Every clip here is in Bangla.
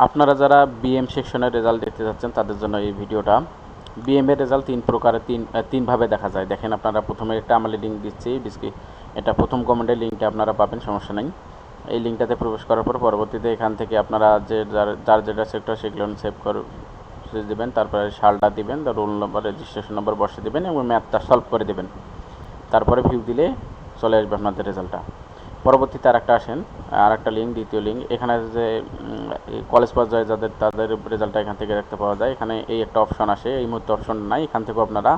আপনারা যারা বিএম সেকশনের রেজাল্ট দেখতে যাচ্ছেন তাদের জন্য এই ভিডিওটা। বিএম এর রেজাল্ট তিনভাবে দেখা যায়। দেখেন, আপনারা প্রথমে একটা আমরা লিঙ্ক দিচ্ছি, এটা প্রথম কমেন্টের লিঙ্কটা আপনারা পাবেন, সমস্যা নেই। এই লিঙ্কটাতে প্রবেশ করার পর পরবর্তীতে এখান থেকে আপনারা যার যেটা সেক্টর সেগুলো সেভ দেবেন, তারপরে সালটা দিবেন, রোল নম্বর, রেজিস্ট্রেশন নম্বর বসে দেবেন এবং ম্যাথটা সলভ করে দেবেন। তারপরে ভিউ দিলে চলে আসবে আপনাদের রেজাল্টটা। পরবর্তীতে আর একটা লিঙ্ক, দ্বিতীয় লিঙ্ক, এখানে যে কলেজ পর্যায়ে তাদের রেজাল্টটা এখান থেকে দেখতে পাওয়া যায়। এখানে এই একটা অপশন আসে, এই মুহূর্তে অপশন নাই, এখান থেকেও আপনারা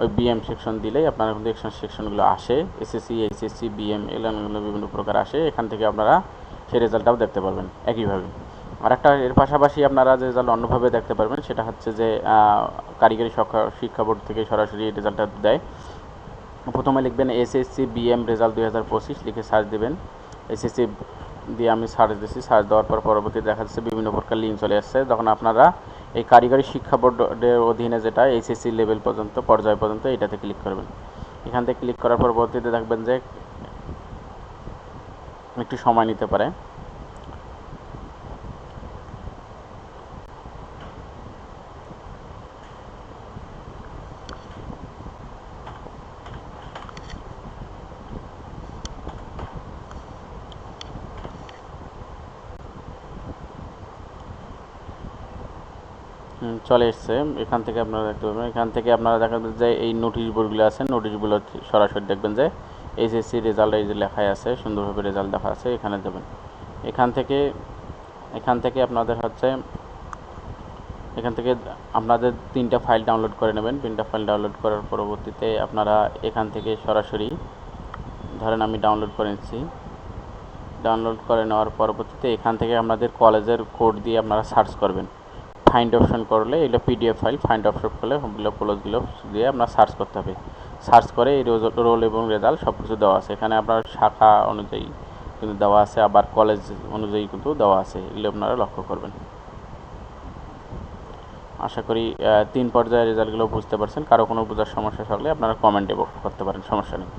ওই বিএম সেকশন দিলেই আপনারা কিন্তু সেকশনগুলো আসে, এসএসসি, এইচএসসি, বিএম এগুলো বিভিন্ন প্রকার আসে। এখান থেকে আপনারা সেই রেজাল্টটাও দেখতে পারবেন একইভাবে। আর একটা এর পাশাপাশি আপনারা যে রেজাল্ট অন্যভাবে দেখতে পারবেন সেটা হচ্ছে যে কারিগরি শিক্ষা বোর্ড থেকে সরাসরি রেজাল্টটা দেয়। প্রথমে লিখবেন এসএসসি বিএম রেজাল্ট 2025, লিখে সার্চ দেবেন। এসএসসি দিয়ে আমি সার্চ দিচ্ছি, সার্চ দেওয়ার পর পরবর্তীতে দেখা যাচ্ছে বিভিন্ন প্রকার লিঙ্ক চলে আসছে। তখন আপনারা এই কারিগরি শিক্ষা বোর্ডের অধীনে যেটা এইচএসসি লেভেল পর্যন্ত, পর্যায় পর্যন্ত, এটাতে ক্লিক করবেন। এখান থেকে ক্লিক করার পরবর্তীতে দেখবেন যে একটু সময় নিতে পারে। চলে এসছে। এখান থেকে আপনারা দেখতে পাবেন, এখান থেকে আপনারা দেখা যাচ্ছে যে এই নোটিশ বোর্ডগুলো আছে, নোটিশগুলো সরাসরি দেখবেন যে এইচএসসি রেজাল্ট এই যে লেখাই আছে, সুন্দরভাবে রেজাল্ট দেখা আছে, এখানে দেবেন। এখান থেকে আপনাদের 3টা ফাইল ডাউনলোড করে নেবেন। 3টা ফাইল ডাউনলোড করার পরবর্তীতে আপনারা এখান থেকে সরাসরি, ধরেন আমি ডাউনলোড করে নিচ্ছি, ডাউনলোড করে নেওয়ার পরবর্তীতে এখান থেকে আপনাদের কলেজের কোড দিয়ে আপনারা সার্চ করবেন। ফাইন্ড অপশন করলে এগুলো পিডিএফ ফাইল, ফাইন্ড অপশন করলে সবগুলো কলেজগুলো দিয়ে আপনার সার্চ করতে হবে। সার্চ করে এই রোল এবং রেজাল্ট সব কিছু দেওয়া আছে। এখানে আপনার শাখা অনুযায়ী কিন্তু দেওয়া আছে, আবার কলেজ অনুযায়ী কিন্তু দেওয়া আছে, এগুলো আপনারা লক্ষ্য করবেন। আশা করি 3 পর্যায়ের রেজাল্টগুলো বুঝতে পারছেন। কারো কোনো বোঝার সমস্যা থাকলে আপনারা কমেন্টে করতে পারেন, সমস্যা নেই।